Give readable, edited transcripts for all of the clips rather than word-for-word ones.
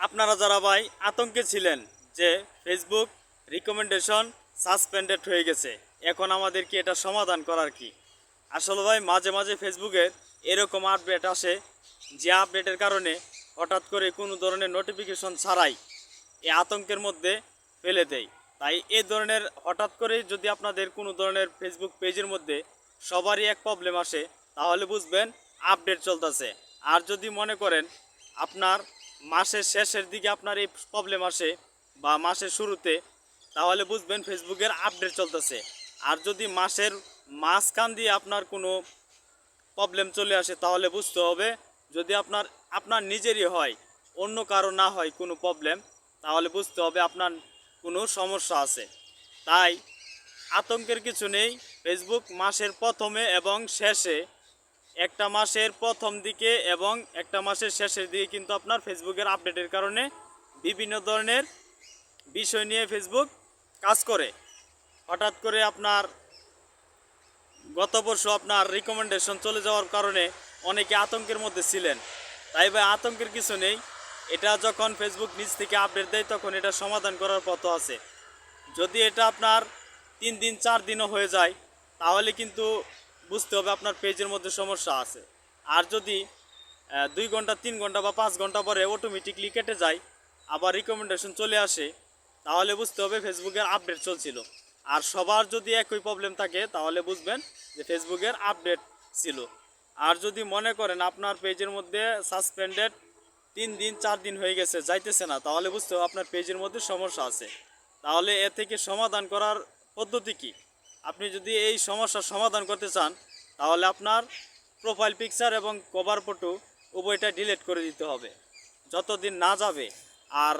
আপনারা যারা ভাই আতঙ্কে ছিলেন যে ফেসবুক রিকমেন্ডেশন সাসপেন্ডেড হয়ে গেছে, এখন আমাদের কি এটা সমাধান করার কি? আসলে ভাই মাঝে মাঝে ফেসবুকের এরকম আপডেট আসে যে আপডেটের কারণে হঠাৎ করে কোনো ধরনের নোটিফিকেশন ছাড়াই এই আতঙ্কের মধ্যে ফেলে দেয়। তাই এই ধরনের হঠাৎ করে যদি আপনাদের কোনো ধরনের ফেসবুক পেজের মধ্যে সবারই এক প্রবলেম আসে, তাহলে বুঝবেন আপডেট চলতেছে। আর যদি মনে করেন আপনার মাসের শেষের দিকে আপনার এই প্রবলেম আসে বা মাসের শুরুতে, তাহলে বুঝবেন ফেসবুকের আপডেট চলতেছে। আর যদি মাসের মাঝখান দিয়ে আপনার কোনো প্রবলেম চলে আসে, তাহলে বুঝতে হবে যদি আপনার নিজেরই হয়, অন্য কারো না হয় কোনো প্রবলেম, তাহলে বুঝতে হবে আপনার কোনো সমস্যা আছে। তাই আতঙ্কের কিছু নেই। ফেসবুক মাসের প্রথমে এবং শেষে, একটা মাসের প্রথম দিকে এবং একটা মাসের শেষের দিকে কিন্তু আপনার ফেসবুকের আপডেটের কারণে বিভিন্ন ধরনের বিষয় নিয়ে ফেসবুক কাজ করে। হঠাৎ করে আপনার গত বর্ষ আপনার রিকমেন্ডেশন চলে যাওয়ার কারণে অনেকে আতঙ্কের মধ্যে ছিলেন। তাই ভাই আতঙ্কের কিছু নেই। এটা যখন ফেসবুক নিজ থেকে আপডেট দেয় তখন এটা সমাধান করার পথ আছে। যদি এটা আপনার 3 দিন 4 দিনও হয়ে যায়, তাহলে কিন্তু বুঝতে হবে আপনার পেজের মধ্যে সমস্যা আছে। আর যদি 2 ঘন্টা 3 ঘন্টা বা 5 ঘন্টা পরে অটোমেটিকলি কেটে যায়, আবার রিকমেন্ডেশন চলে আসে, তাহলে বুঝতে হবে ফেসবুকের আপডেট চলছিল। আর সবার যদি একই প্রবলেম থাকে, তাহলে বুঝবেন যে ফেসবুকের আপডেট ছিল। আর যদি মনে করেন আপনার পেজের মধ্যে সাসপেন্ডেড 3 দিন 4 দিন হয়ে গেছে, যাইতেছে না, তাহলে বুঝতে হবে আপনার পেজের মধ্যে সমস্যা আছে। তাহলে এ থেকে সমাধান করার পদ্ধতি কি? আপনি যদি এই সমস্যার সমাধান করতে চান, তাহলে আপনার প্রোফাইল পিকচার এবং কভার ফটো উভয়টা ডিলিট করে দিতে হবে যতদিন না যাবে। আর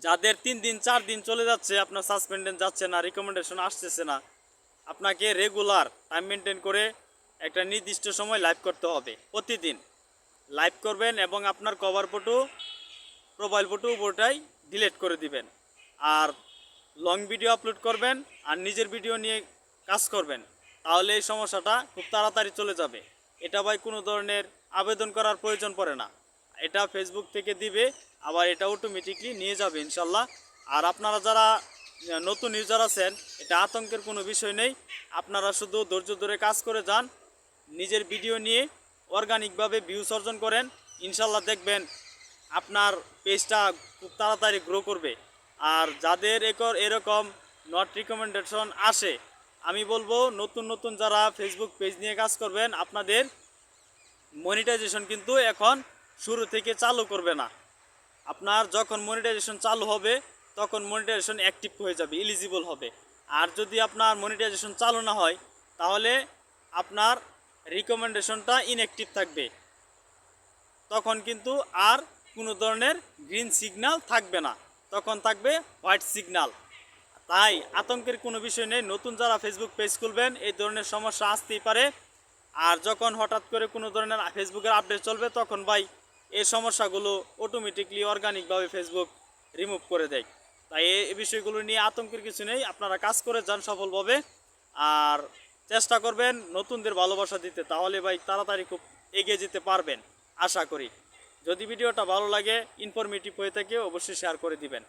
যাদের 3 দিন 4 দিন চলে যাচ্ছে, আপনার সাসপেন্ডেড যাচ্ছে না, রিকমেন্ডেশন আসতেছে না, আপনাকে রেগুলার টাইম মেনটেন করে একটা নির্দিষ্ট সময় লাইভ করতে হবে। প্রতিদিন লাইভ করবেন এবং আপনার কভার ফটো প্রোফাইল ফটো উভয়টাই ডিলিট করে দিবেন। আর লং ভিডিও আপলোড করবেন আর নিজের ভিডিও নিয়ে কাজ করবেন, তাহলে এই সমস্যাটা খুব তাড়াতাড়ি চলে যাবে। এটা ভাই কোনো ধরনের আবেদন করার প্রয়োজন পড়ে না, এটা ফেসবুক থেকে দিবে, আবার এটা অটোমেটিকলি নিয়ে যাবে ইনশাল্লাহ। আর আপনারা যারা নতুন ইউজার আছেন, এটা আতঙ্কের কোনো বিষয় নেই। আপনারা শুধু ধৈর্য ধরে কাজ করে যান, নিজের ভিডিও নিয়ে অর্গানিকভাবে ভিউজ অর্জন করেন, ইনশাল্লাহ দেখবেন আপনার পেজটা খুব তাড়াতাড়ি গ্রো করবে। আর যাদের এরকম নট রিকমেন্ডেশন আসে, আমি বলবো নতুন নতুন যারা ফেসবুক পেজ নিয়ে কাজ করবেন, আপনাদের মনিটাইজেশন কিন্তু এখন শুরু থেকে চালু করবে না। আপনার যখন মনিটাইজেশন চালু হবে, তখন মনিটাইজেশন অ্যাক্টিভ হয়ে যাবে, এলিজিবল হবে। আর যদি আপনার মনিটাইজেশন চালু না হয়, তাহলে আপনার রিকমেন্ডেশনটা ইনঅ্যাক্টিভ থাকবে। তখন কিন্তু আর কোনো ধরনের গ্রিন সিগন্যাল থাকবে না, তখন থাকবে হোয়াইট সিগন্যাল। তাই আতঙ্কের কোনো বিষয় নেই। নতুন যারা ফেসবুক পেজ খুলবেন, এই ধরনের সমস্যা আসতেই পারে। আর যখন হঠাৎ করে কোনো ধরনের ফেসবুকের আপডেট চলবে, তখন ভাই এই সমস্যাগুলো অটোমেটিকলি অর্গানিকভাবে ফেসবুক রিমুভ করে দেয়। তাই এই বিষয়গুলো নিয়ে আতঙ্কের কিছু নেই, আপনারা কাজ করে যান সফলভাবে। আর চেষ্টা করবেন নতুনদের ভালোবাসা দিতে, তাহলে ভাই তাড়াতাড়ি খুব এগিয়ে যেতে পারবেন আশা করি। যদি ভিডিওটা ভালো লাগে, ইনফরমেটিভ হয়ে থাকে, অবশ্যই শেয়ার করে দিবেন।